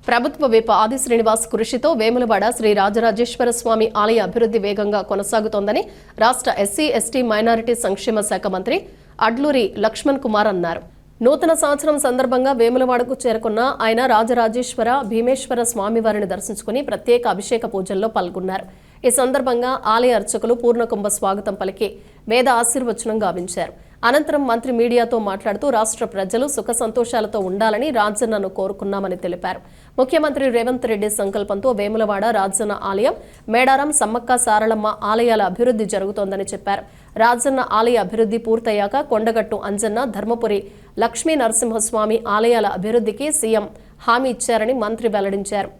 ప్రభుత్వ విప్ ఆది శ్రీనివాస్ కృషితో వేములవాడ శ్రీ రాజరాజేశ్వర స్వామి ఆలయ అభివృద్ధి వేగంగా కొనసాగుతోందని రాష్ట్ర ఎస్సీ ఎస్టీ మైనారిటీ సంక్షేమ శాఖ మంత్రి అడ్లూరి లక్ష్మణ్ కుమార్ అన్నారు. నూతన సంవత్సరం సందర్భంగా వేములవాడకు చేరుకున్న ఆయన రాజరాజేశ్వర భీమేశ్వర స్వామివారిని దర్శించుకుని ప్రత్యేక అభిషేక పూజల్లో పాల్గొన్నారు. ఈ సందర్భంగా ఆలయ అర్చకులు పూర్ణకుంభ స్వాగతం పలికి వేద ఆశీర్వచనం గావించారు. అనంతరం మంత్రి మీడియాతో మాట్లాడుతూ రాష్ట్ర ప్రజలు సుఖ సంతోషాలతో ఉండాలని రాజన్నను కోరుకున్నామని తెలిపారు. ముఖ్యమంత్రి రేవంత్ రెడ్డి సంకల్పంతో వేములవాడ రాజన్న ఆలయం, మేడారం సమ్మక్క సారళమ్మ ఆలయాల అభివృద్ధి జరుగుతోందని చెప్పారు. రాజన్న ఆలయ అభివృద్ధి పూర్తయ్యాక కొండగట్టు అంజన్న, ధర్మపురి లక్ష్మీ నరసింహస్వామి ఆలయాల అభివృద్ధికి సీఎం హామీ ఇచ్చారని మంత్రి వెల్లడించారు.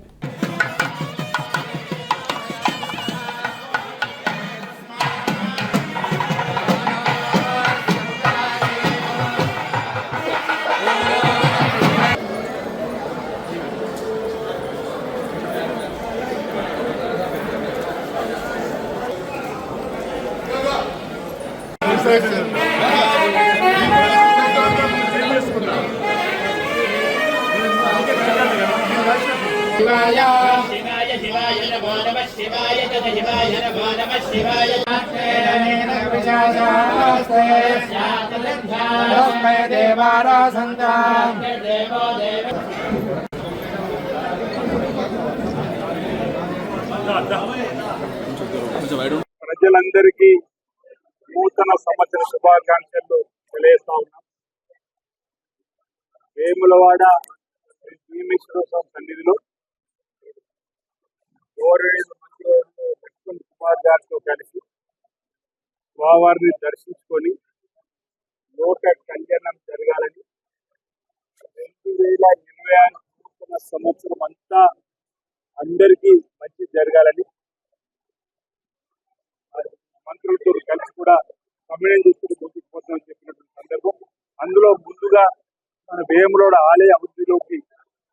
ప్రజలందరికీ నూతన సంవత్సర శుభాకాంక్షలు తెలియజేస్తా ఉన్నాం. వేములవాడ భీమేశ్వర స్వామి సన్నిధిలో గవర్నమెంట్ మంత్రి లక్ష్మణ్ కుమార్ గారితో కలిసి స్వామివారిని దర్శించుకొని లోక కళ్యాణం జరగాలని 2026 నూతన సంవత్సరం అంతా అందరికీ మంచి జరగాలని మంత్రులతో కలిసి కూడా సమన్వయం చేసుకుని ముందుకు పోతామని చెప్పినటువంటి సందర్భం. అందులో ముందుగా మన వేములవాడ ఆలయ అభివృద్ధిలోకి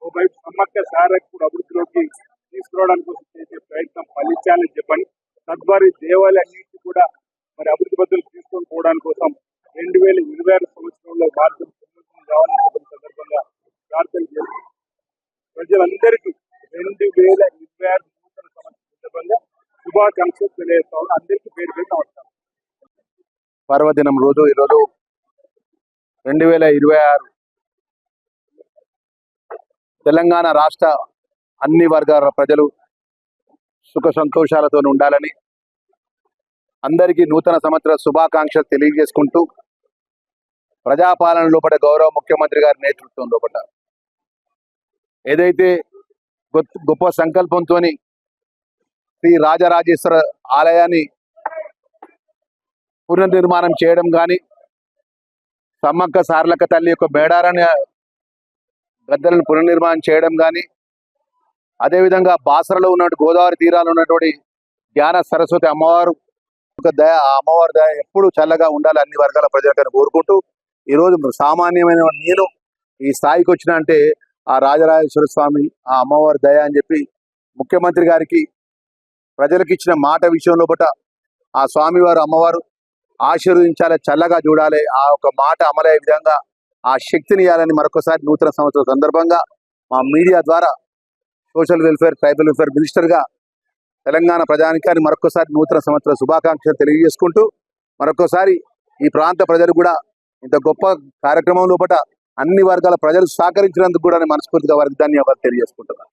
ఓవైపు సమ్మక్క సారక్క అభివృద్ధిలోకి తీసుకురావడానికి చేసే ప్రయత్నం ఫలించాలని చెప్పని, తద్వారా దేవాలయాన్నింటినీ కూడా మరి అభివృద్ధి బదులు తీసుకొని పోవడానికి కోసం 2026 సంవత్సరంలో భారతం కావాలని చెప్పిన సందర్భంగా ప్రార్థన చేసి ప్రజలందరికీ 2026 నూతన సంవత్సరం సందర్భంగా శుభాకాంక్షలు తెలియజేస్తా ఉన్నాం. అందరికీ పేరు పేరు నమస్కారం. పర్వదినం రోజు ఈరోజు 2026 తెలంగాణ రాష్ట్ర అన్ని వర్గాల ప్రజలు సుఖ సంతోషాలతో ఉండాలని అందరికీ నూతన సంవత్సర శుభాకాంక్షలు తెలియజేసుకుంటూ ప్రజాపాలన లోపల గౌరవ ముఖ్యమంత్రి గారి నేతృత్వం లోపల ఏదైతే గొప్ప సంకల్పంతో శ్రీ రాజరాజేశ్వర ఆలయాన్ని పునర్నిర్మాణం చేయడం కానీ, సమ్మక్క సారలక్క తల్లి యొక్క మేడారాన్ని గద్దలను పునర్నిర్మాణం చేయడం కానీ, అదేవిధంగా బాసరలో ఉన్నటువంటి గోదావరి తీరాలు ఉన్నటువంటి జ్ఞాన సరస్వతి అమ్మవారు అమ్మవారి దయ ఎప్పుడు చల్లగా ఉండాలి అన్ని వర్గాల ప్రజలకు కోరుకుంటూ ఈరోజు సామాన్యమైన నేను ఈ స్థాయికి వచ్చిన అంటే ఆ రాజరాజేశ్వర స్వామి ఆ అమ్మవారి దయ అని చెప్పి ముఖ్యమంత్రి గారికి ప్రజలకు ఇచ్చిన మాట విషయంలో బట్ట ఆ స్వామివారు అమ్మవారు ఆశీర్వదించాలి, చల్లగా చూడాలి, ఆ ఒక మాట అమలయ్యే విధంగా ఆ శక్తిని ఇవ్వాలని మరొకసారి నూతన సంవత్సరం సందర్భంగా మా మీడియా ద్వారా సోషల్ వెల్ఫేర్ ట్రైబల్ వెల్ఫేర్ మినిస్టర్గా తెలంగాణ ప్రజానికాన్ని మరొకసారి నూతన సంవత్సర శుభాకాంక్షలు తెలియజేసుకుంటూ మరొకసారి ఈ ప్రాంత ప్రజలు కూడా ఇంత గొప్ప కార్యక్రమం లోపల అన్ని వర్గాల ప్రజలు సహకరించినందుకు కూడా మనస్ఫూర్తిగా వారికి ధన్యవాదాలు తెలియజేసుకుంటున్నాను.